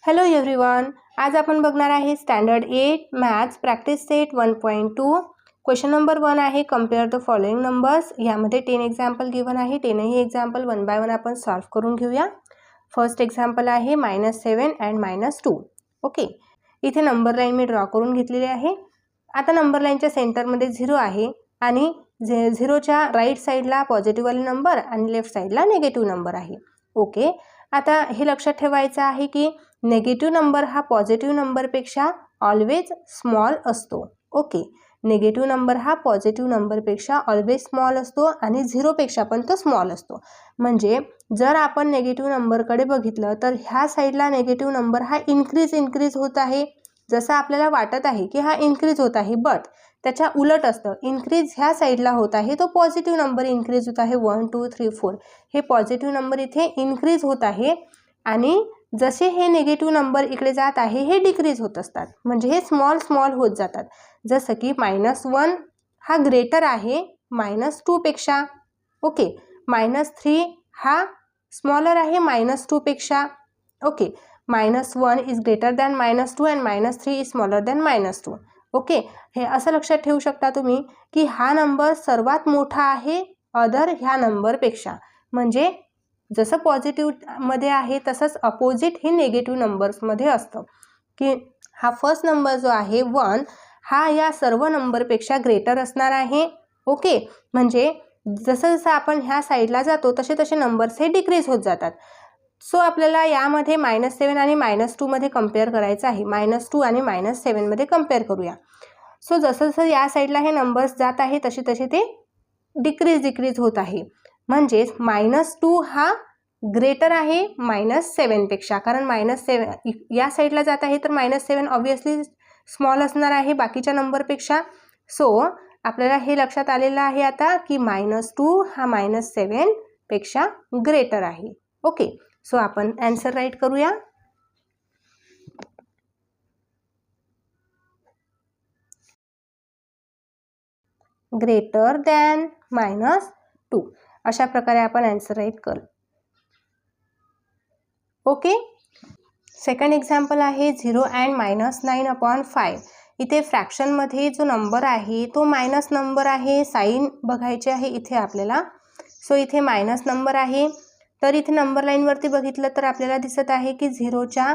Hello everyone, आज आपण बघणार आहे standard 8 maths practice set 1.2. Question number 1 आहे कंपेअर द फॉलोइंग नंबर्स. यामध्ये 10 एक्झाम्पल गिवन आहे. 10ही एक्झाम्पल 1 बाय 1 आपण सॉल्व्ह करून घेऊया. फर्स्ट एक्झाम्पल आहे -7 अँड -2. ओके, इथे नंबर लाईन मी ड्रॉ करून घेतलेली आहे. आता नंबर लाईनच्या सेंटरमध्ये 0 आहे आणि 0च्या राईट साईडला पॉझिटिव्हवाले नंबर आणि लेफ्ट साईडला निगेटिव्ह नंबर आहे. ओके, आता हे लक्षात ठेवायचं आहे की नेगेटिव्ह नंबर हा पॉझिटिव्ह नंबरपेक्षा ऑलवेज स्मॉल असतो. ओके, नेगेटिव्ह नंबर हा पॉझिटिव्ह नंबरपेक्षा ऑलवेज स्मॉल असतो आणि 0पेक्षा पण तो स्मॉल असतो. म्हणजे जर आपण नेगेटिव्ह नंबरकडे बघितलं तर ह्या साईडला नेगेटिव्ह नंबर हा इन्क्रीज होत आहे. जसं आपल्याला वाटत आहे की हा इन्क्रीज होत आहे, बट त्याच्या उलट असतं. इन्क्रीज ह्या साईडला होत आहे, तो पॉझिटिव्ह नंबर इन्क्रीज होत आहे. 1 2 3 4 हे पॉझिटिव्ह नंबर इथे इन्क्रीज होत आहे आणि जसे हे निगेटिव्ह नंबर इकडे जात आहे हे डिक्रीज होत असतात. म्हणजे हे स्मॉल होत जातात. जसं की -1 हा ग्रेटर आहे -2पेक्षा. ओके, -3 हा स्मॉलर आहे -2पेक्षा. Okay, -1 is greater than -2 and -3 is smaller than -2. Okay, हे असं लक्षात ठेवू शकता तुम्ही की हा नंबर सर्वात मोठा आहे अदर ह्या नंबरपेक्षा. म्हणजे जसं पॉझिटिव्हमध्ये आहे तसंच अपोजिट हे निगेटिव्ह नंबर्समध्ये असतं की हा फर्स्ट नंबर जो आहे 1 हा या सर्व नंबरपेक्षा ग्रेटर असणार आहे. ओके, म्हणजे जसं आपण ह्या साईडला जातो तसे तसे नंबर्स हे डिक्रीज होत जातात. सो आपल्याला यामध्ये -7 आणि -2मध्ये कम्पेअर करायचं आहे. -2 आणि -7मध्ये कम्पेअर करूया. सो जसं या साईडला हे नंबर्स जात आहे तसे तसे ते डिक्रीज होत आहे. म्हणजेच -2 हा ग्रेटर आहे -7पेक्षा. कारण -7 या साईडला जात आहे तर -7 ऑब्वियसली स्मॉल असणार आहे बाकीच्या नंबरपेक्षा. सो आपल्याला हे लक्षात आलेलं आहे आता की -2 हा -7पेक्षा ग्रेटर आहे. ओके, सो आपण आन्सर राईट करूया. ग्रेटर दॅन -2 अशा प्रकारे आपण आन्सर राईट करू. ओके, सेकंड एक्झाम्पल आहे 0 अँड -9/5. इथे फ्रॅक्शनमध्ये जो नंबर आहे तो मायनस नंबर आहे. साईन बघायचे आहे इथे आपल्याला. सो इथे मायनस नंबर आहे. तर इथे नंबर लाईनवरती बघितलं तर आपल्याला दिसत आहे की 0च्या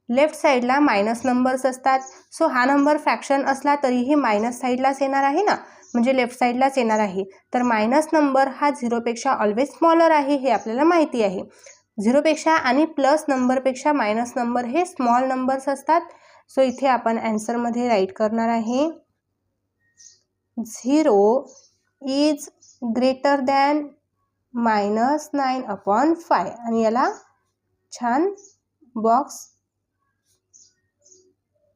लेफ्ट साईडला मायनस नंबर्स असतात. सो हा नंबर फ्रॅक्शन असला तरीही मायनस साईडलाच येणार आहे ना, म्हणजे लेफ्ट साईडलाच येणार आहे. तर मायनस नंबर हा 0पेक्षा ऑलवेज स्मॉलर आहे हे आपल्याला माहिती आहे. 0पेक्षा आणि प्लस नंबरपेक्षा मायनस नंबर हे स्मॉल नंबर्स असतात. सो इथे आपण आन्सरमध्ये राईट करणार आहे 0 इज ग्रेटर दॅन -9/5 आणि याला छान बॉक्स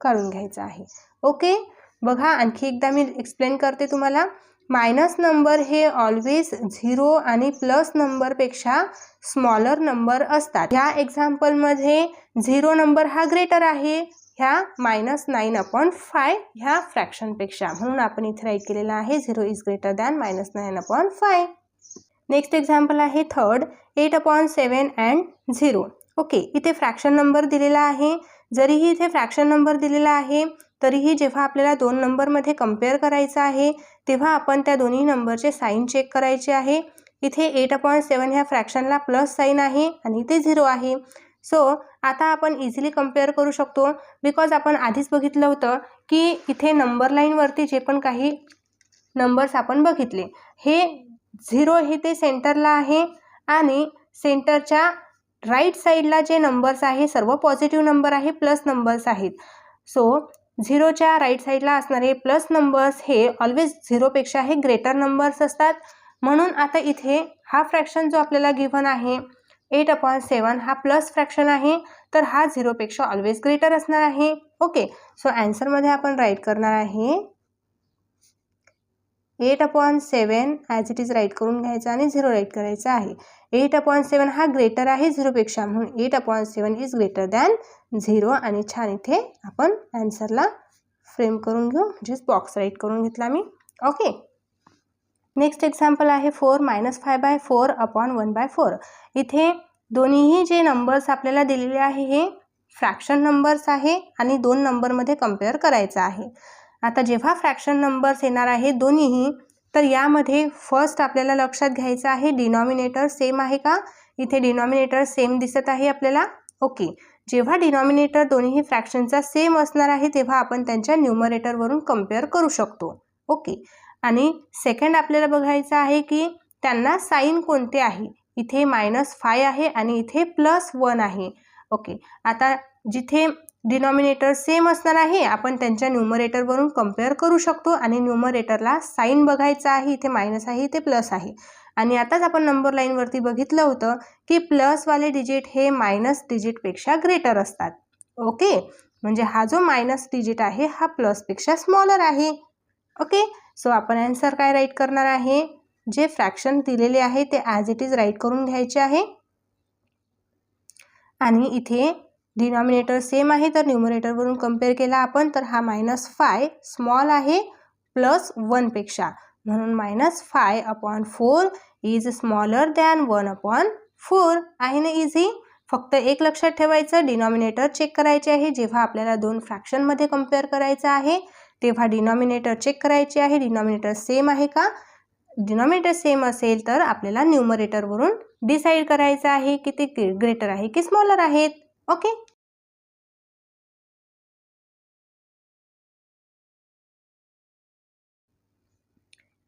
काढून घ्यायचा आहे. ओके, बघा आणखी एकदा मी एक्सप्लेन करते तुम्हाला. मायनस नंबर हे ऑलवेज 0 आणि प्लस नंबरपेक्षा स्मॉलर नंबर असतात. ह्या एक्झाम्पलमध्ये 0 नंबर हा ग्रेटर आहे ह्या -9/5 ह्या फ्रॅक्शनपेक्षा. म्हणून आपण इथे राईट केलेला आहे 0 is greater than -9/5. Next example आहे थर्ड 8/7 अँड 0. ओके, इथे फ्रॅक्शन नंबर दिलेला आहे. जरीही इथे फ्रॅक्शन नंबर दिलेला आहे तरीही जेव्हा आपल्याला दोन नंबरमध्ये कम्पेअर करायचं आहे तेव्हा आपण त्या दोन्ही नंबरचे साईन चेक करायचे आहे. इथे 8/7 ह्या फ्रॅक्शनला प्लस साईन आहे आणि इथे 0 आहे. सो आता आपण इझिली कम्पेअर करू शकतो बिकॉज आपण आधीच बघितलं होतं की इथे नंबर लाईनवरती जे पण काही नंबर्स आपण बघितले हे 0 हे ते सेंटरला आहे आणि सेंटरच्या राईट साईडला जे नंबर्स आहे सर्व पॉझिटिव्ह नंबर आहे, प्लस नंबर्स आहेत. सो 0च्या राईट साईडला असणारे प्लस नंबर्स हे ऑलवेज 0पेक्षा हे ग्रेटर नंबर्स असतात. म्हणून आता इथे हा फ्रॅक्शन जो आपल्याला गिव्हन आहे 8/7 हा प्लस फ्रॅक्शन आहे तर हा 0पेक्षा ऑलवेज ग्रेटर असणार आहे. ओके, सो आन्सरमध्ये आपण राईट करणार आहे 8/7 ॲज इट इज राईट करून घ्यायचं आणि 0 राईट करायचं आहे. 8/7 हा ग्रेटर आहे 0पेक्षा, म्हणून 8/7 इज ग्रेटर दॅन 0 आणि छान इथे आपण आन्सरला फ्रेम करून घेऊ, म्हणजेच बॉक्स राईट करून घेतला मी. ओके, नेक्स्ट एक्झाम्पल आहे 4 -5/4/1/4. इथे दोन्हीही जे नंबर्स आपल्याला दिलेले आहे हे फ्रॅक्शन नंबर्स आहे आणि 2 नंबरमध्ये कंपेअर करायचं आहे. आता जेव्हा फ्रॅक्शन नंबर्स येणार आहे दोन्हीही, तर यामध्ये फर्स्ट आपल्याला लक्षात घ्यायचं आहे डिनॉमिनेटर सेम आहे का. इथे डिनॉमिनेटर सेम दिसत आहे आपल्याला. ओके, जेव्हा डिनॉमिनेटर दोन्ही फ्रॅक्शनचा सेम असणार आहे तेव्हा आपण त्यांच्या न्यूमरेटरवरून कंपेअर करू शकतो. ओके, आणि सेकंड आपल्याला बघायचं आहे की त्यांना साईन कोणते आहे. इथे -5 आहे आणि इथे +1 आहे. ओके, आता जिथे डिनॉमिनेटर सेम असणार आहे आपण त्यांच्या न्यूमरेटरवरून कंपेअर करू शकतो आणि न्यूमरेटरला साईन बघायचं आहे. इथे मायनस आहे, इथे प्लस आहे. आणि आताच आपण नंबर लाईनवरती बघितलं होतं की प्लसवाले डिजिट हे मायनस डिजिटपेक्षा ग्रेटर असतात. ओके, म्हणजे हा जो मायनस डिजिट आहे हा प्लसपेक्षा स्मॉलर आहे. ओके, सो आपण आन्सर काय राईट करणार आहे, जे फ्रॅक्शन दिलेले आहे ते ॲज इट इज राईट करून घ्यायचे आहे. आणि इथे डिनॉमिनेटर सेम आहे तर न्यूमरेटरवरून कंपेअर केला आपण तर हा -5 स्मॉल आहे +1 पेक्षा, म्हणून -5/4 इज स्मॉलर दॅन 1/4 आहे ना. इझी. फक्त एक लक्षात ठेवायचं, डिनॉमिनेटर चेक करायचे आहे. जेव्हा आपल्याला 2 फ्रॅक्शनमध्ये कंपेअर करायचं आहे तेव्हा डिनॉमिनेटर चेक करायचे आहे, डिनॉमिनेटर सेम आहे का. डिनॉमिनेटर सेम असेल तर आपल्याला न्यूमरेटरवरून डिसाईड करायचं आहे की ते ग्रेटर आहे की स्मॉलर आहेत. ओके,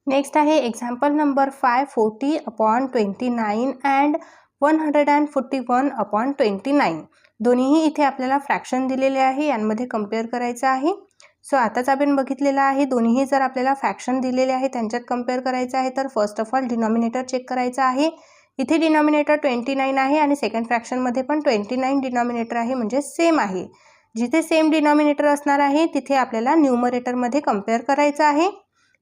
नेक्स्ट आहे एक्झाम्पल नंबर 5, 40/29 अँड 141/29. दोन्हीही इथे आपल्याला फ्रॅक्शन दिलेले आहे, यांमध्ये कंपेअर करायचं आहे. सो आताच आपण बघितलेलं आहे, दोन्हीही जर आपल्याला फ्रॅक्शन दिलेले आहे त्यांच्यात कंपेअर करायचं आहे तर first of all denominator check करायचं आहे. इथे डिनॉमिनेटर 29 आहे आणि सेकंड फ्रॅक्शनमध्ये पण 29 डिनॉमिनेटर आहे, म्हणजे सेम आहे. जिथे सेम डिनॉमिनेटर असणार आहे तिथे आपल्याला न्यूमरेटरमध्ये कंपेअर करायचं आहे.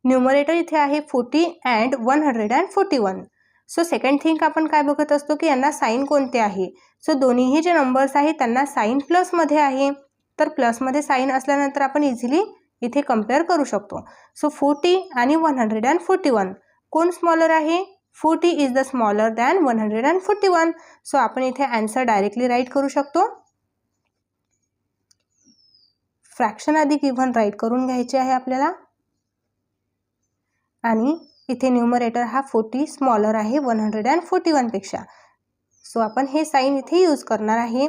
न्यूमरेटर इथे आहे 40 अँड 141. सो सेकंड थिंग आपण काय बघत असतो की यांना साईन कोणते आहे. सो दोन्हीही जे नंबर्स आहेत त्यांना साईन प्लसमध्ये आहे, तर प्लसमध्ये साईन असल्यानंतर आपण इझिली इथे कंपेअर करू शकतो. सो 40 आणि 141 कोण स्मॉलर आहे. 40 is the smaller than 141. So आपण इथे आन्सर डायरेक्टली राईट करू शकतो. फ्रॅक्शन आधी गिव्हन राईट करून घ्यायचे आहे आपल्याला. आणि इथे न्यूमरेटर हा 40 स्मॉलर आहे 141 पेक्षा. सो आपण हे साईन इथे यूज करणार आहे.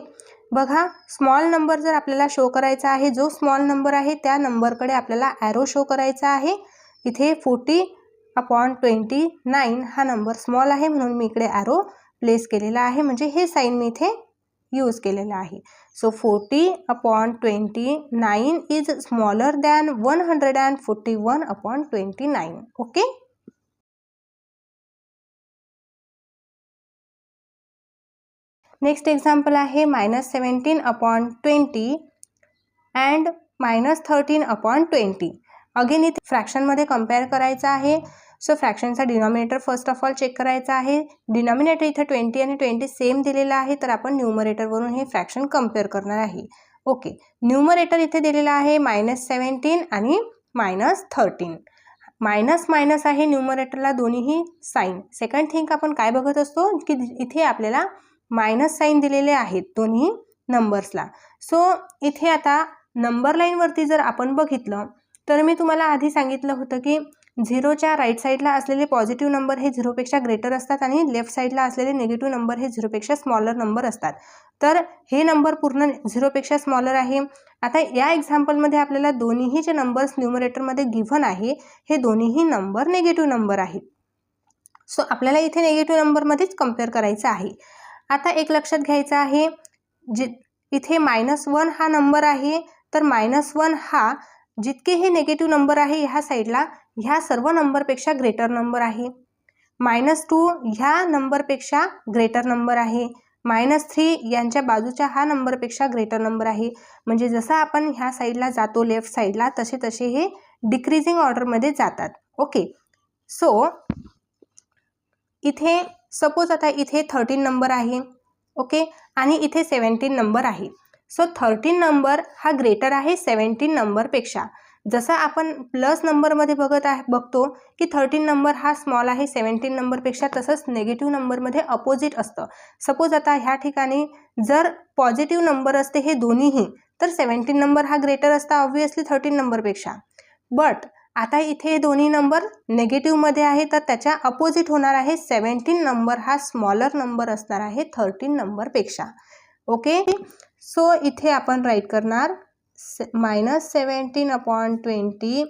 बघा, स्मॉल नंबर जर आपल्याला शो करायचा आहे, जो स्मॉल नंबर आहे त्या नंबरकडे आपल्याला ॲरो शो करायचा आहे. इथे 40/29 हा नंबर स्मॉल आहे म्हणून मी इकडे ॲरो प्लेस केलेला आहे, म्हणजे हे साईन मी इथे यूज केलेलं आहे. So 40/29 is smaller than 141/29. Okay, next example आहे -17/20 अँड -13/20. अगेन इथे फ्रॅक्शनमध्ये कंपेअर करायचं आहे. सो फ्रॅक्शनचा denominator first of all check करायचा आहे. डिनॉमिनेटर इथे 20 आणि 20 सेम दिलेला आहे तर आपण न्यूमरेटरवरून हे फ्रॅक्शन कंपेअर करणार आहे. ओके, न्यूमरेटर इथे दिलेला आहे -17 आणि -13. मायनस मायनस आहे न्यूमरेटरला दोन्हीही साईन. सेकंड थिंग आपण काय बघत असतो की इथे आपल्याला मायनस साईन दिलेले आहेत दोन्ही नंबर्सला. सो इथे आता नंबर लाईनवरती जर आपण बघितलं तर मी तुम्हाला आधी सांगितलं होतं की 0च्या राईट साईडला असलेले पॉझिटिव्ह नंबर हे 0पेक्षा ग्रेटर असतात आणि लेफ्ट साईडला असलेले निगेटिव्ह नंबर हे 0पेक्षा स्मॉलर नंबर असतात. तर हे नंबर पूर्ण 0पेक्षा स्मॉलर आहे. आता या एक्झाम्पलमध्ये आपल्याला दोन्हीही जे नंबर्स न्यूमरेटरमध्ये गिव्हन आहे हे दोन्हीही नंबर निगेटिव्ह नंबर आहेत. सो आपल्याला इथे निगेटिव्ह नंबरमध्येच कंपेअर करायचं आहे. आता एक लक्षात घ्यायचं आहे, इथे -1 हा नंबर आहे तर -1 हा जितके हे निगेटिव्ह नंबर आहे ह्या साईडला ह्या सर्व नंबरपेक्षा ग्रेटर नंबर आहे. -2 ह्या नंबरपेक्षा ग्रेटर नंबर आहे. -3 यांच्या बाजूच्या हा नंबरपेक्षा ग्रेटर नंबर आहे. म्हणजे जसं आपण ह्या साईडला जातो लेफ्ट साईडला तसे तसे हे डिक्रीजिंग ऑर्डरमध्ये जातात. ओके, सो इथे सपोज आता इथे 13 नंबर आहे. ओके, आणि इथे 17 नंबर आहे. सो 13 नंबर हा ग्रेटर आहे 17 नंबरपेक्षा. जसा आपण प्लस नंबरमध्ये बघतो की 13 नंबर हा स्मॉल आहे 17 नंबरपेक्षा, तसंच नेगेटिव्ह नंबरमध्ये अपोजिट असतं. सपोज आता ह्या ठिकाणी जर पॉझिटिव्ह नंबर असते हे दोन्हीही, तर 17 नंबर हा ग्रेटर असता ऑब्व्हियसली 13 नंबरपेक्षा. बट आता इथे दोन्ही नंबर नेगेटिव्हमध्ये आहे, तर त्याच्या अपोजिट होणार आहे. 17 नंबर हा स्मॉलर नंबर असणार आहे 13 नंबरपेक्षा. ओके, सो इथे आपण राईट करणार -17/20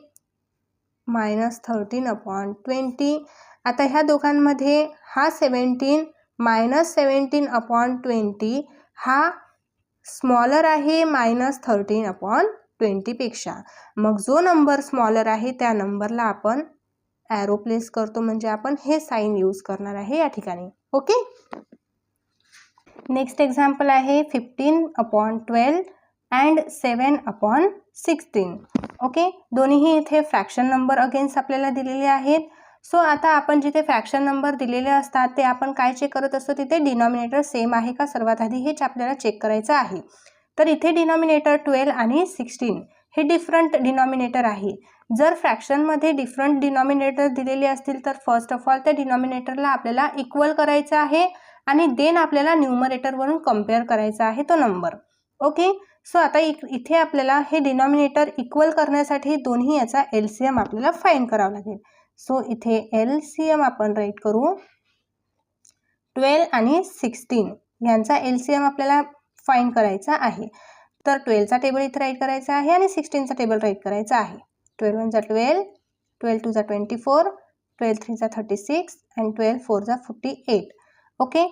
-13/20. आता ह्या दोघांमध्ये हा 17 -17/20 हा स्मॉलर आहे -13/20 पेक्षा. मग जो नंबर स्मॉलर आहे त्या नंबरला आपण ॲरो प्लेस करतो, म्हणजे आपण हे साईन यूज करणार आहे या ठिकाणी. ओके, नेक्स्ट एक्झाम्पल आहे 15/12 अँड 7/16. ओके, दोन्हीही इथे फ्रॅक्शन नंबर अगेन्स्ट आपल्याला दिलेले आहेत. सो आता आपण जिथे फ्रॅक्शन नंबर दिलेले असतात ते आपण काय चेक करत असतो, तिथे डिनॉमिनेटर सेम आहे का सर्वात आधी हेच आपल्याला चेक करायचं आहे. तर इथे डिनॉमिनेटर 12 आणि 16 हे डिफरंट डिनॉमिनेटर आहे. जर फ्रॅक्शनमध्ये डिफरंट डिनॉमिनेटर दिलेले असतील तर फर्स्ट ऑफ ऑल त्या डिनॉमिनेटरला आपल्याला इक्वल करायचं आहे आणि देन आपल्याला न्यूमरेटरवरून कम्पेअर करायचा आहे तो नंबर. ओके, सो आता इथे आपल्याला हे डिनॉमिनेटर इक्वल करण्यासाठी दोन्ही याचा LCM आपल्याला फाइंड करावा लागेल. सो इथे LCM आपण राईट करू. 12 आणि 16 यांचा LCM आपल्याला फाइंड करायचा आहे. तर 12चा टेबल इथे राईट करायचा आहे आणि 16चा टेबल राईट करायचा आहे. 12 1 जा 12, 12 2 जा 24, 12 3 जा 36 आणि 12 4 जा 48. ओके,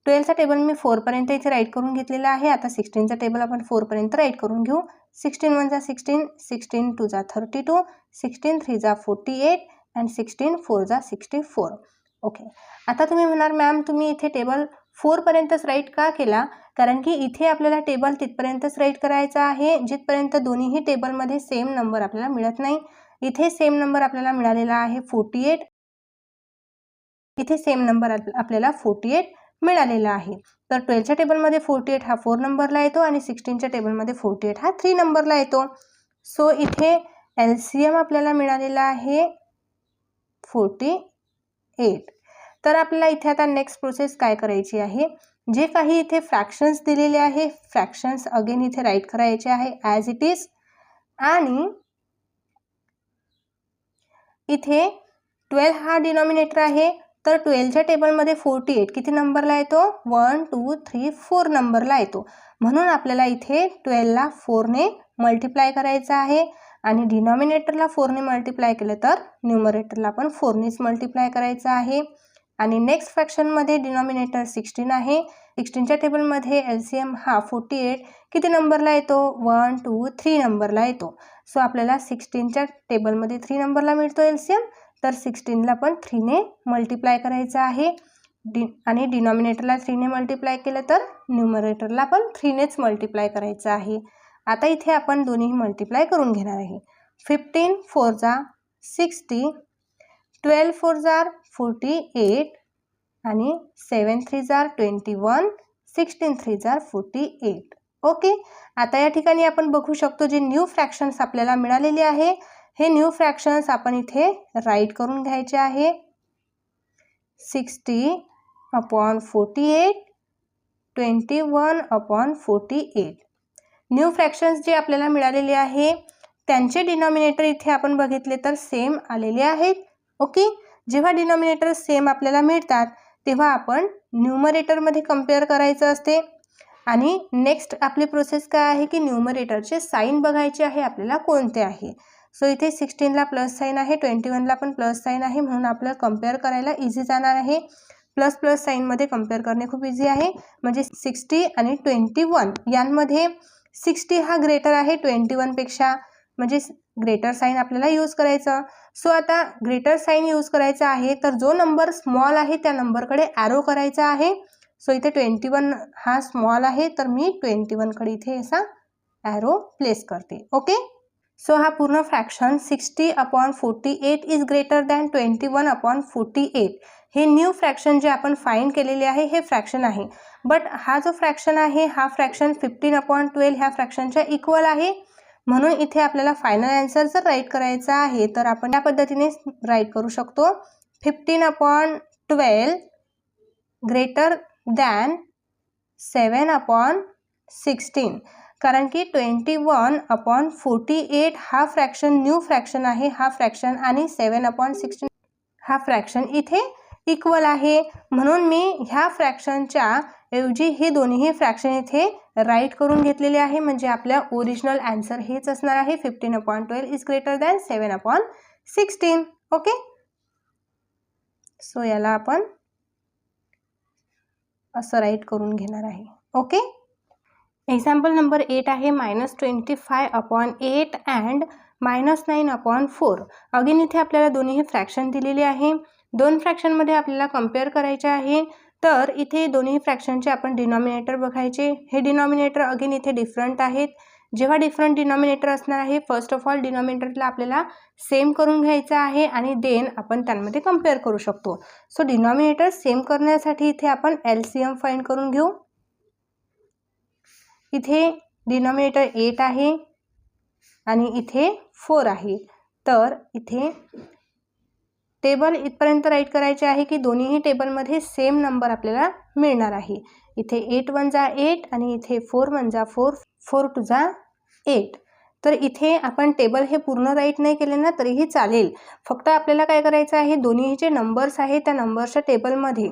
12चा टेबल मी 4 पर्यंत इथे राईट करून घेतलेला आहे. आता 16चा टेबल आपण 4 पर्यंत राईट करून घेऊ. 16 1 जा 16, 16 2 जा 32, 16 3 जा 48 आणि 16 4 जा 64. ओके, आता तुम्ही म्हणाल मॅम तुम्ही इथे टेबल 4 पर्यंतच राईट का केला? कारण की इथे आपल्याला टेबल तिथपर्यंतच राईट करायचा आहे जिथपर्यंत दोन्हीही टेबलमध्ये सेम नंबर आपल्याला मिळत नाही. इथे सेम नंबर आपल्याला मिळालेला आहे 48, इथे सेम नंबर आपल्याला 48 मिळालेला आहे. तर 12च्या टेबलमध्ये 48 हा 4 नंबरला येतो आणि 16च्या टेबलमध्ये 48 हा 3 नंबरला येतो. सो इथे LCM आपल्याला मिळालेला आहे 48. तर आपल्याला इथे आता नेक्स्ट प्रोसेस काय करायची आहे, जे काही इथे फ्रॅक्शन्स दिलेले आहे फ्रॅक्शन्स अगेन इथे राईट करायचे आहे ॲज इट इज. आणि इथे 12 हा डिनॉमिनेटर आहे, तर 12च्या टेबलमध्ये 48 किती नंबरला येतो? 1 2 3 4 नंबरला येतो. म्हणून आपल्याला इथे 12ला 4ने मल्टिप्लाय करायचं आहे आणि डिनॉमिनेटरला 4ने मल्टिप्लाय केलं तर न्यूमरेटरला पण 4नेच मल्टिप्लाय करायचं आहे. आणि नेक्स्ट फ्रॅक्शनमध्ये डिनॉमिनेटर 16 आहे. 16च्या टेबलमध्ये LCM हा 48 किती नंबरला येतो? 1 2 3 नंबरला येतो. सो आपल्याला 16च्या टेबलमध्ये 3 नंबरला मिळतो LCM, तर 16ला पण 3ने मल्टिप्लाय करायचं आहे. आणि डिनॉमिनेटरला 3ने मल्टिप्लाय केलं तर न्यूमरेटरला पण 3नेच मल्टिप्लाय करायचं आहे. आता इथे आपण दोन्ही मल्टिप्लाय करून घेणार आहे. 15 4 जा 60, 12 4 जा 48 आणि 7 3 जा 21, 16 3 जा 48. ओके, आता या ठिकाणी आपण बघू शकतो जे न्यू फ्रॅक्शन्स आपल्याला मिळालेले आहे हे न्यू फ्रॅक्शन्स आपण इथे राईट करून घ्यायचे आहे. 60/48, 21/48. न्यू फ्रॅक्शन्स जे आपल्याला मिळालेले आहे त्यांचे डिनॉमिनेटर इथे आपण बघितले तर सेम आलेले आहेत. ओके, जेव्हा डिनॉमिनेटर सेम आपल्याला मिळतात तेव्हा आपण न्यूमरेटरमध्ये कम्पेअर करायचं असते. आणि नेक्स्ट आपली प्रोसेस काय आहे की न्यूमरेटरचे साईन बघायचे आहे आपल्याला कोणते आहे. सो इथे 16ला प्लस साईन आहे, 21ला पण प्लस साईन आहे, म्हणून आपल्याला कम्पेअर करायला इझी जाणार आहे. प्लस प्लस साईनमध्ये कम्पेअर करणे खूप इझी आहे. म्हणजे 60 आणि 21 यांमध्ये 60 हा ग्रेटर आहे 21पेक्षा, म्हणजे ग्रेटर साईन आपल्याला यूज करायचं. सो आता ग्रेटर साईन यूज करायचं आहे तर जो नंबर स्मॉल आहे त्या नंबरकडे ॲरो करायचा आहे. सो इथे 21 हा स्मॉल आहे तर मी 21कडे इथे असा ॲरो प्लेस करते. ओके, सो हा पूर्ण फ्रॅक्शन 60/48 इज ग्रेटर दॅन 21/48. हे न्यू फ्रॅक्शन जे आपण फाइंड केलेले आहे हे फ्रॅक्शन आहे. बट हा जो फ्रॅक्शन आहे हा फ्रॅक्शन 15/12 ह्या फ्रॅक्शनच्या इक्वल आहे. म्हणून इथे आपल्याला फायनल आन्सर जर राईट करायचा आहे तर आपण या पद्धतीने राईट करू शकतो 15/12 ग्रेटर दॅन 7/16, कारण की 21/48 हा फ्रॅक्शन न्यू फ्रॅक्शन आहे, हा फ्रॅक्शन आणि 7/16 हा फ्रॅक्शन इथे इक्वल आहे. म्हणून मी ह्या फ्रॅक्शनच्या ऐवजी हे दोन्ही फ्रॅक्शन इथे राईट करून घेतलेले आहे, म्हणजे आपल्या ओरिजिनल आन्सर हेच असणार आहे 15/12 is greater than 7/16. Okay, so याला आपण असं राईट करून घेणार आहे. ओके, एक्झाम्पल नंबर 8 आहे -25/8 अँड -9/4. अगेन इथे आपल्याला दोन्ही फ्रॅक्शन दिलेले आहे. दोन फ्रॅक्शनमध्ये आपल्याला कम्पेअर करायचे आहे. तर इथे दोन्ही फ्रॅक्शनचे आपण डिनॉमिनेटर बघायचे. हे डिनॉमिनेटर अगेन इथे डिफरंट आहेत. जेव्हा डिफरंट डिनॉमिनेटर असणार आहे, फर्स्ट ऑफ ऑल डिनॉमिनेटरला आपल्याला सेम करून घ्यायचं आहे आणि देन आपण त्यांमध्ये कम्पेअर करू शकतो. सो डिनॉमिनेटर सेम करण्यासाठी इथे आपण LCM फाइंड करून घेऊ. इथे डिनॉमिनेटर 8 आहे आणि इथे 4 आहे. तर इथे टेबल इथपर्यंत राईट करायचे आहे की दोन्हीही टेबलमध्ये सेम नंबर आपल्याला मिळणार आहे. इथे 8 1 जा 8 आणि इथे 4 1 जा 4, 4 2 जा 8. तर इथे आपण टेबल हे पूर्ण राईट नाही केले ना तरीही चालेल. फक्त आपल्याला काय करायचं आहे, दोन्ही जे नंबर्स आहेत त्या नंबर्सच्या टेबलमध्ये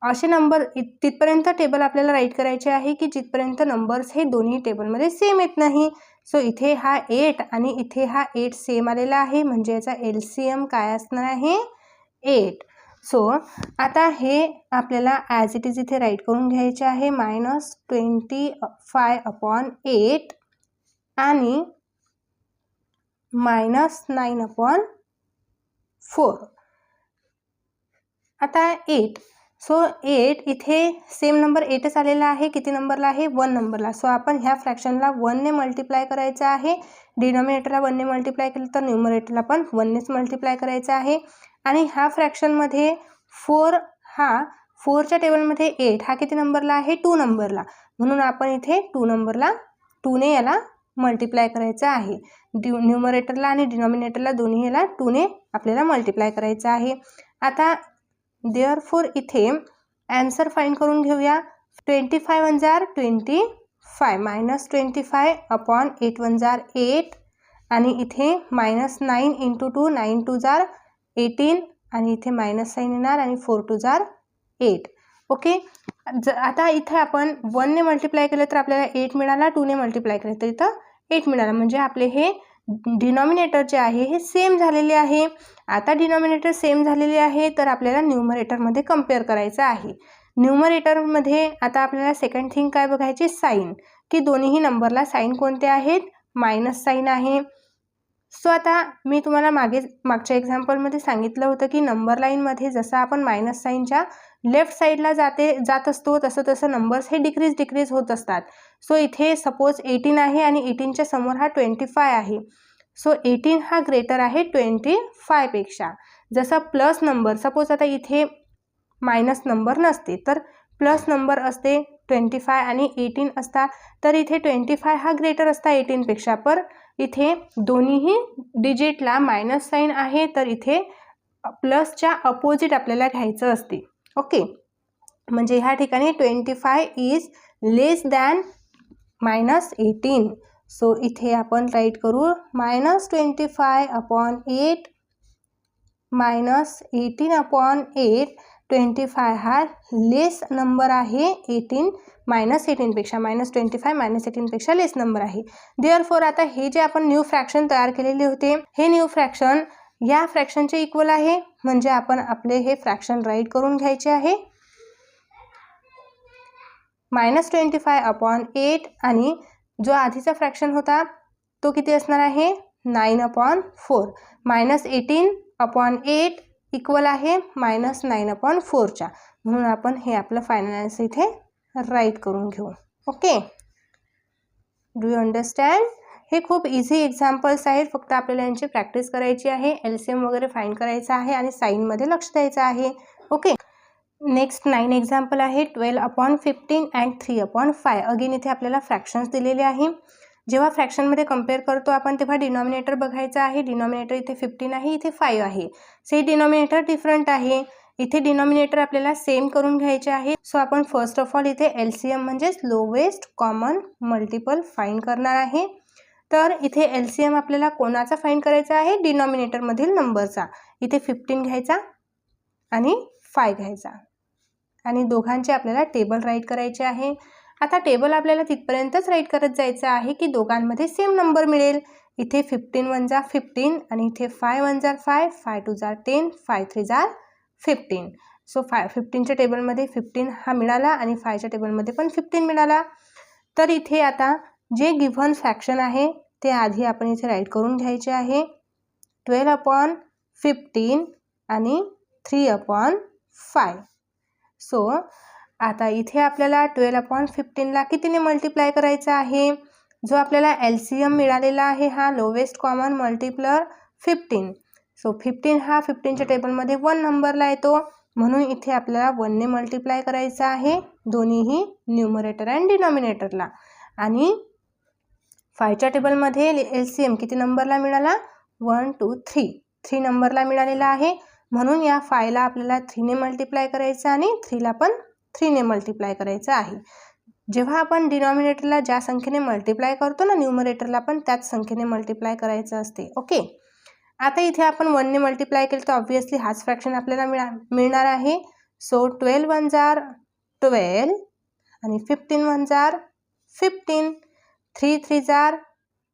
असे नंबर तिथपर्यंत टेबल आपल्याला राईट करायचे आहे की जिथपर्यंत नंबर्स हे दोन्ही टेबलमध्ये सेम येत नाही. सो इथे हा 8 आणि इथे हा 8 सेम आलेला आहे, म्हणजे याचा LCM काय असणार आहे 8. सो आता हे आपल्याला ॲज इट इज इथे राईट करून घ्यायचे आहे -25/8 आणि -9/4. आता 8, सो 8 इथे सेम नंबर 8च आलेला आहे. किती नंबरला आहे 1 नंबरला. सो आपण ह्या फ्रॅक्शनला 1 ने मल्टिप्लाय करायचं आहे. डिनॉमिनेटरला 1 ने मल्टिप्लाय केलं तर न्यूमरेटरला पण 1 नेच मल्टिप्लाय करायचं आहे. आणि ह्या फ्रॅक्शनमध्ये 4 हा 4च्या टेबलमध्ये 8 हा किती नंबरला आहे 2 नंबरला. म्हणून आपण इथे 2 नंबरला 2 ने याला मल्टिप्लाय करायचं आहे. न्यूमरेटरला आणि डिनॉमिनेटरला दोन्ही याला 2 ने आपल्याला मल्टिप्लाय करायचं आहे. आता देअरफॉर इथे आन्सर फाइंड करून घेऊया. 25 1 जार 25 -25/8 1 जार 8 आणि इथे -9 × 2 9 2 जार 18 आणि इथे मायनस साईन येणार आणि 4 2 जार 8. ओके, आता इथे आपण 1 ने मल्टिप्लाय केलं तर आपल्याला 8 मिळाला, 2 ने मल्टिप्लाय केलं तर इथं 8 मिळाला, म्हणजे आपले हे डिनॉमिनेटर जे आहे हे सेम झालेले आहे. आता डिनॉमिनेटर सेम झालेले आहे तर आपल्याला न्यूमरेटरमध्ये कम्पेअर करायचं आहे. न्यूमरेटरमध्ये आता आपल्याला सेकंड थिंग काय बघायची, साईन, की दोन्हीही नंबरला साईन कोणते आहेत, मायनस साईन आहे. सो आता मी तुम्हाला मागच्या एक्झाम्पलमध्ये सांगितलं होतं की नंबर लाईनमध्ये जसं आपण मायनस साईनच्या लेफ्ट साईडला जात असतो तसं तसं नंबर्स हे डिक्रीज होत असतात. सो इथे सपोज 18 आहे आणि 18च्या समोर हा 25 आहे. सो 18 हा ग्रेटर आहे 25 पेक्षा. जसा प्लस नंबर, सपोज आता इथे मायनस नंबर नसते तर प्लस नंबर असते 25 आणि 18 असता, तर इथे 25 हा ग्रेटर असता 18 पेक्षा. पर इथे दोन्हीही डिजिटला मायनस साईन आहे तर इथे प्लसच्या अपोजिट आपल्याला घ्यायचं असते. ओके, म्हणजे ह्या ठिकाणी 25 इज लेस दॅन -18. सो इथे आपण राईट करू -25/8 -18/8. 25 हा लेस नंबर आहे 18 -18 पेक्षा, -25 -18 पेक्षा लेस नंबर आहे. देअरफॉर आता हे जे आपण न्यू फ्रॅक्शन तयार केलेले होते हे न्यू फ्रॅक्शन या फ्रॅक्शनचे इक्वल आहे, म्हणजे आपण आपले हे फ्रॅक्शन राईट करून घ्यायचे आहे. -25/8 आणि जो आधीचा फ्रॅक्शन होता तो किती असणार आहे 9/4. -18/8 इक्वल आहे -9/4च्या. म्हणून आपण हे आपलं फायनल आन्सर इथे राईट करून घेऊ. Okay, do you understand? हे खूप इझी एक्झाम्पल्स आहेत, फक्त आपल्याला यांची प्रॅक्टिस करायची आहे. LCM वगैरे फाइंड करायचं आहे आणि साईनमध्ये लक्ष द्यायचं आहे. ओके, नेक्स्ट 9 एक्झाम्पल आहे 12/15 अँड 3/5. अगेन इथे आपल्याला फ्रॅक्शन्स दिलेले आहे. जेव्हा फ्रॅक्शनमध्ये कंपेअर करतो आपण तेव्हा डिनॉमिनेटर बघायचा आहे. डिनॉमिनेटर इथे 15 आहे, इथे 5 आहे. से डिनॉमिनेटर डिफरंट आहे. इथे डिनॉमिनेटर आपल्याला सेम करून घ्यायचे आहे. सो आपण फर्स्ट ऑफ ऑल इथे LCM म्हणजेच लोवेस्ट कॉमन मल्टिपल फाइंड करणार आहे. तर इथे LCM आपल्याला कोणाचा फाइंड करायचा आहे? डिनॉमिनेटरमधील नंबरचा. इथे 15 घ्यायचा आणि 5 घ्यायचा आणि दोघांचे आपल्याला टेबल राईट करायचे आहे. आता टेबल आपल्याला तिथपर्यंतच राईट करत जायचं आहे की दोघांमध्ये सेम नंबर मिळेल. इथे 15 1 जा 15 आणि इथे 5 1 जा 5, 5 2 जा 10, 5 3 जा 15. सो 15च्या टेबलमध्ये 15 हा मिळाला आणि 5च्या टेबलमध्ये पण 15 मिळाला. तर इथे आता जे गिव्हन फ्रॅक्शन आहे ते आधी आपण इथे राईट करून घ्यायचे आहे. 12/15 आणि 3/5. सो आता इथे आपल्याला 12/15ला कितीने मल्टिप्लाय करायचं आहे? जो आपल्याला LCM मिळालेला आहे हा लोवेस्ट कॉमन मल्टिप्लर 15. सो 15 हा 15च्या टेबलमध्ये 1 नंबरला येतो, म्हणून इथे आपल्याला 1ने मल्टिप्लाय करायचं आहे दोन्हीही न्यूमरेटर अँड डिनॉमिनेटरला. आणि 5च्या टेबलमध्ये LCM किती नंबरला मिळाला? 1 2 3. 3 नंबरला मिळालेला आहे, म्हणून या 5ला आपल्याला 3ने मल्टिप्लाय करायचं आणि 3ला पण 3ने मल्टिप्लाय करायचं आहे. जेव्हा आपण डिनॉमिनेटरला ज्या संख्येने मल्टिप्लाय करतो ना, न्यूमरेटरला पण त्याच संख्येने मल्टिप्लाय करायचं असते. ओके. आता इथे आपण 1ने मल्टिप्लाय केलं तर ऑब्व्हियसली हाच फ्रॅक्शन आपल्याला मिळणार आहे. सो 12 1 जार 12 आणि 15 1 जार 15, 3 3 जार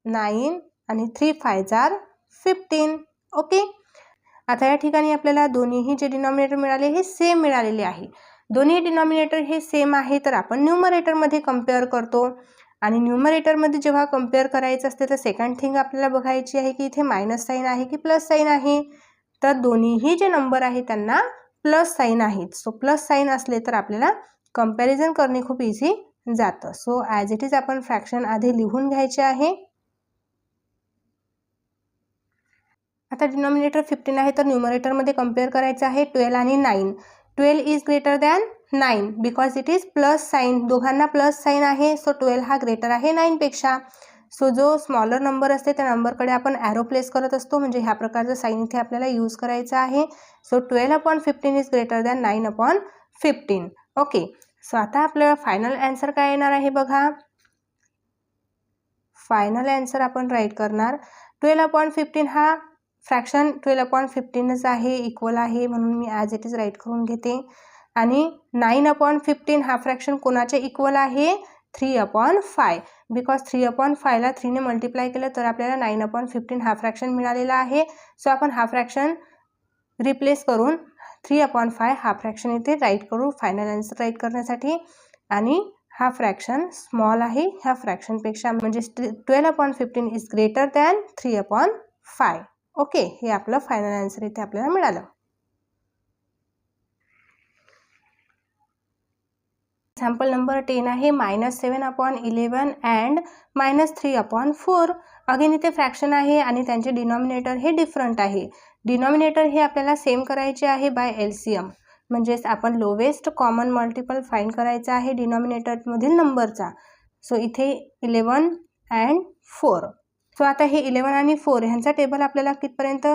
9 आणि 3 5 जार 15. ओके. आता या ठिकाणी आपल्याला दोन्हीही जे डिनॉमिनेटर मिळाले हे सेम मिळालेले आहे. दोन्ही डिनॉमिनेटर हे सेम आहे तर आपण न्यूमरेटरमध्ये कंपेअर करतो. आणि न्यूमरेटरमध्ये जेव्हा कंपेअर करायचं असते तर सेकंड थिंग आपल्याला बघायची आहे की इथे मायनस साईन आहे की प्लस साईन आहे. तर दोन्हीही जे नंबर आहे त्यांना प्लस साईन आहेत. सो प्लस साईन असले तर आपल्याला कंपॅरिझन करणे खूप इझी जातं. सो ॲज इट इज आपण फ्रॅक्शन आधी लिहून घ्यायचे आहे. आता डिनॉमिनेटर 15 आहे तर न्यूमरेटरमध्ये कंपेअर करायचं आहे 12 आणि 9. 12 is greater than 9 because it is plus sign. दोघांना प्लस साईन आहे. सो 12 हा ग्रेटर आहे 9पेक्षा. सो जो स्मॉलर नंबर असते त्या नंबरकडे आपण ॲरो प्लेस करत असतो, म्हणजे ह्या प्रकारचं साईन इथे आपल्याला यूज करायचं आहे. So 12/15 is greater than 9/15. Okay. So आता आपलं फायनल ॲन्सर काय येणार आहे बघा. फायनल ॲन्सर आपण राईट करणार 12/15 हा फ्रॅक्शन 12/15च आहे, इक्वल आहे, म्हणून मी ॲज इट इज राईट करून घेते. आणि 9/15 हा फ्रॅक्शन कोणाचे इक्वल आहे? 3/5. बिकॉज 3/5ला 3ने मल्टिप्लाय केलं तर आपल्याला 9/15 हा फ्रॅक्शन मिळालेला आहे. सो आपण हा फ्रॅक्शन रिप्लेस करून 3/5 हा फ्रॅक्शन इथे राईट करू फायनल आन्सर राईट करण्यासाठी. आणि हा फ्रॅक्शन स्मॉल आहे ह्या फ्रॅक्शनपेक्षा, म्हणजे 12/15 इज ग्रेटर दॅन 3/5. ओके. हे आपलं फायनल आन्सर इथे आपल्याला मिळालं. एक्झाम्पल नंबर 10 आहे -7/11 अँड -3/4. अगेन इथे फ्रॅक्शन आहे आणि त्यांचे डिनॉमिनेटर हे डिफरंट आहे. डिनॉमिनेटर हे आपल्याला सेम करायचे आहे बाय LCM, म्हणजेच आपण लोवेस्ट कॉमन मल्टिपल फाइंड करायचा आहे डिनॉमिनेटरमधील नंबरचा. सो इथे 11 अँड 4. सो आता हे 11 आणि 4 ह्यांचा टेबल आपल्याला कितपर्यंत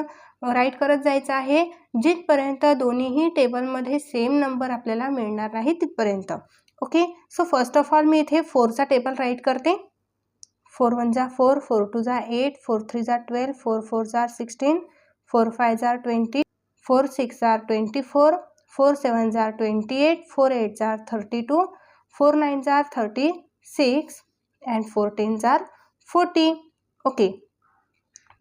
राईट करत जायचं आहे? जिथपर्यंत दोन्हीही टेबलमध्ये सेम नंबर आपल्याला मिळणार नाही तिथपर्यंत. Okay. So first of all मी इथे 4चा टेबल राईट करते. 4 1 जा 4, 4 2 जा 8, 4 3 जा 12, 4 4 जा 16, 4 5 जा 20, 4 6 जा 24, 4 7 जा 28, 4 8 जा 32, 4 9 जा 36 अँड 4 10 जा 40. ओके.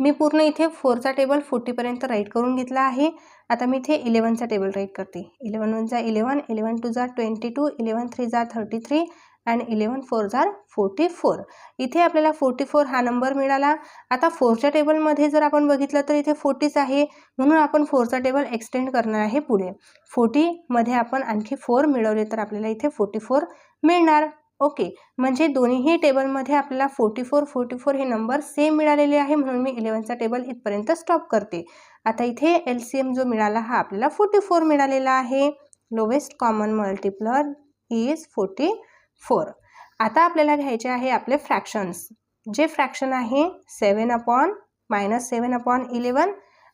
मी पूर्ण इथे 4चा टेबल 40पर्यंत राईट करून घेतला आहे. आता मी इथे 11चा टेबल राईट करते. 11 1 जा 11, 11 2 जा 22, 11 3 जा 33 अँड 11 4 जा 44. इथे आपल्याला 44 हा नंबर मिळाला. आता 4च्या टेबलमध्ये जर आपण बघितलं तर इथे 40च आहे, म्हणून आपण 4चा टेबल एक्सटेंड करणार आहे पुढे. 40मध्ये आपण आणखी 4 मिळवले तर आपल्याला इथे 44 मिळणार. ओके. म्हणजे दोन्हीही टेबलमध्ये आपल्याला 44 हे नंबर सेम मिळालेले आहे, म्हणून मी 11चा टेबल इथपर्यंत स्टॉप करते. आता इथे LCM जो मिळाला हा आपल्याला 44 मिळालेला आहे. Lowest common multiplier is 44. आता आपल्याला घ्यायचे आहे आपले फ्रॅक्शन्स. जे फ्रॅक्शन आहे -7/11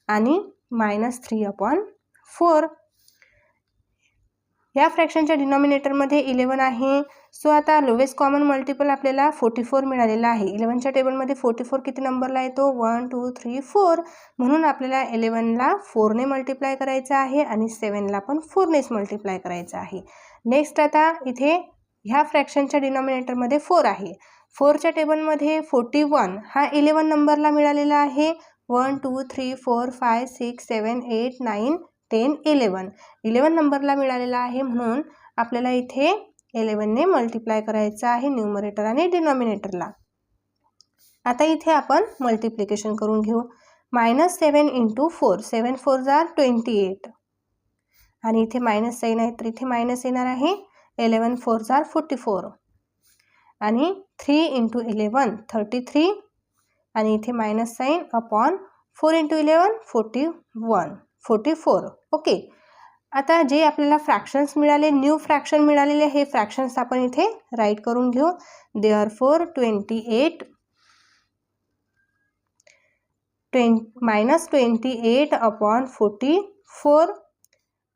आणि -3/4. या फ्रॅक्शनच्या डिनॉमिनेटरमध्ये 11 आहे. सो आता लोवेस्ट कॉमन मल्टिपल आपल्याला 44 मिळालेला आहे. 11च्या टेबलमध्ये 44 किती नंबरला येतो? 1 2 3 4. म्हणून आपल्याला 11ला 4ने मल्टिप्लाय करायचं आहे आणि 7ला पण 4नेच मल्टिप्लाय करायचं आहे. नेक्स्ट आता इथे ह्या फ्रॅक्शनच्या डिनॉमिनेटरमध्ये 4 आहे. 4च्या टेबलमध्ये 41 हा 11 नंबरला मिळालेला आहे. 1 2 3 4 5 6 7 8 9 10 11 नंबरला मिळालेला आहे. म्हणून आपल्याला इथे 11ने मल्टिप्लाय करायचं आहे न्यूमरेटर आणि डिनॉमिनेटरला. आता इथे आपण मल्टिप्लिकेशन करून घेऊ. -7 × 4, 7 4 जार 28 आणि इथे मायनस साईन आहे तर इथे मायनस येणार आहे. 11 4 जार 44 आणि 3 × 11 33 आणि इथे मायनस साईन अपॉन 4 × 11 44. ओके. आता जे आपल्याला फ्रॅक्शन्स मिळाले, न्यू फ्रॅक्शन मिळालेले, हे फ्रॅक्शन्स आपण इथे राईट करून घेऊ. देअरफॉर -28 अपॉन 44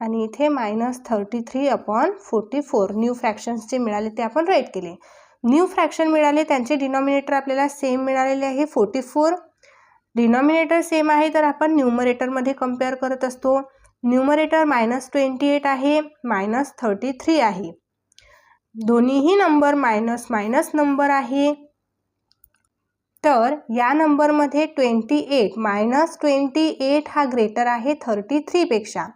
आणि इथे -33 अपॉन 44. न्यू फ्रॅक्शन्स जे मिळाले ते आपण राईट केले. न्यू फ्रॅक्शन मिळाले, त्यांचे डिनॉमिनेटर आपल्याला सेम मिळालेले आहे 44. डिनॉमिनेटर सेम आहे तर आपण न्यूमरेटरमध्ये कम्पेअर करत असतो. न्यूमरेटर -28 आहे, -33 आहे. दोन्हीही नंबर मायनस मायनस नंबर आहे. तर या नंबरमध्ये 28 हा ग्रेटर आहे 33 पेक्षा.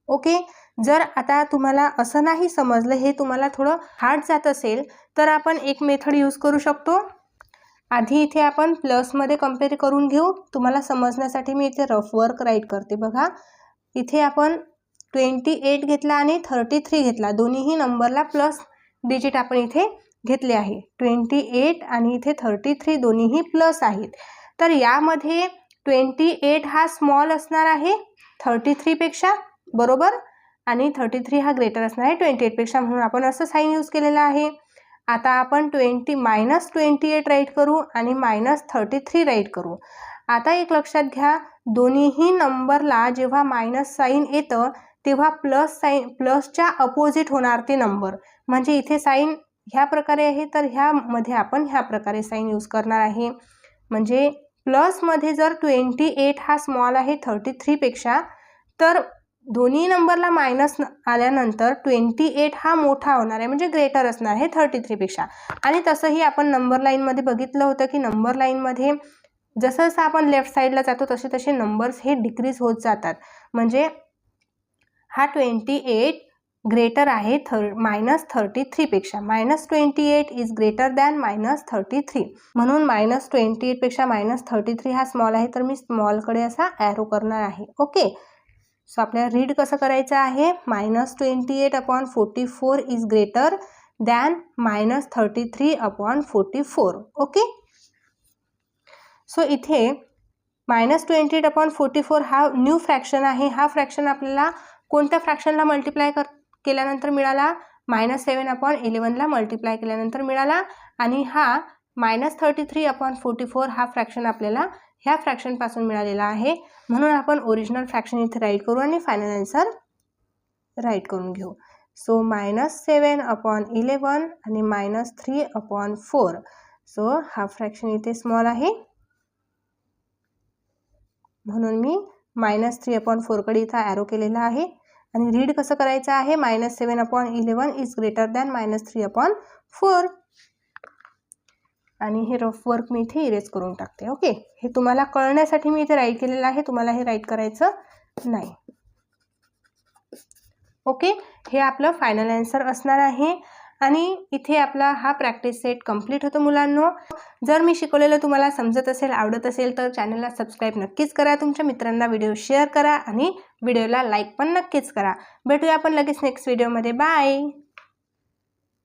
ओके. जर आता तुम्हाला असं नाही समजलं, हे तुम्हाला थोडं हार्ड जात असेल तर आपण एक मेथड यूज करू शकतो. आधी इथे आपण प्लसमध्ये कम्पेअर करून घेऊ. तुम्हाला समजण्यासाठी मी इथे रफ वर्क राईट करते. बघा, इथे आपण 28 घेतला आणि 33 घेतला. दोन्हीही नंबरला प्लस डिजिट आपण इथे घेतले आहे. 28 आणि इथे 33 दोन्हीही प्लस आहेत. तर यामध्ये 28 हा स्मॉल असणार आहे 33 पेक्षा, बरोबर, आणि 33 हा ग्रेटर असणार आहे 28 पेक्षा. म्हणून आपण असं साईन यूज केलेलं आहे. आता आपण -28 राईट करू आणि -33 राईट करू. आता एक लक्षात घ्या, दोन्हीही नंबरला जेव्हा मायनस साईन येतं तेव्हा प्लसच्या अपोजिट होणार ते नंबर. म्हणजे इथे साईन ह्या प्रकारे आहे तर ह्यामध्ये आपण ह्या प्रकारे साईन यूज करणार आहे. म्हणजे प्लसमध्ये जर 28 हा स्मॉल आहे 33 पेक्षा, तर दोन्ही नंबरला मायनस आल्यानंतर 28 हा मोठा होणार आहे, म्हणजे ग्रेटर असणार आहे 33 पेक्षा. आणि तसंही आपण नंबर लाईनमध्ये बघितलं होतं की नंबर लाईनमध्ये जसं जसं आपण लेफ्ट साईडला जातो तसे तसे नंबर्स हे डिक्रीज होत जातात. म्हणजे हा 28 ग्रेटर आहे -33 पेक्षा. -28 इज ग्रेटर दॅन -33. म्हणून -28 पेक्षा -33 हा स्मॉल आहे तर मी स्मॉलकडे असा ॲरो करणार आहे. ओके. सो आपल्याला रीड कसं करायचं आहे? -28 upon 44 is greater than -33 upon 44. Okay. So इथे -28 अपॉन 44 हा न्यू फ्रॅक्शन आहे. हा फ्रॅक्शन आपल्याला कोणत्या फ्रॅक्शनला मल्टिप्लाय केल्यानंतर मिळाला? -7/11ला मल्टिप्लाय केल्यानंतर मिळाला. आणि हा -33 अपॉन 44 हा फ्रॅक्शन आपल्याला ह्या फ्रॅक्शनपासून मिळालेला आहे. म्हणून आपण ओरिजिनल फ्रॅक्शन इथे राईट करू आणि फायनल आन्सर राईट करून घेऊ. सो -7/11 आणि -3/4. सो हा फ्रॅक्शन इथे स्मॉल आहे म्हणून मी -3/4 कडे इथं ॲरो केलेला आहे. आणि रीड कसं करायचं आहे? -7/11 इज ग्रेटर दॅन -3/4. आणि हे रफ वर्क मी इथे इरेज करून टाकते. ओके. हे तुम्हाला कळण्यासाठी मी इथे राईट केलेलं आहे, तुम्हाला हे राईट करायचं नाही. ओके. हे आपलं फायनल आन्सर असणार आहे. आणि इथे आपला हा प्रॅक्टिस सेट कंप्लीट होतो मुलांनो. जर मी शिकवलेलं तुम्हाला समजत असेल, आवडत असेल तर चॅनलला सबस्क्राईब नक्कीच करा. तुमच्या मित्रांना व्हिडिओ शेअर करा आणि व्हिडिओला लाईक पण नक्कीच करा. भेटूया आपण लगेच नेक्स्ट व्हिडिओमध्ये. बाय.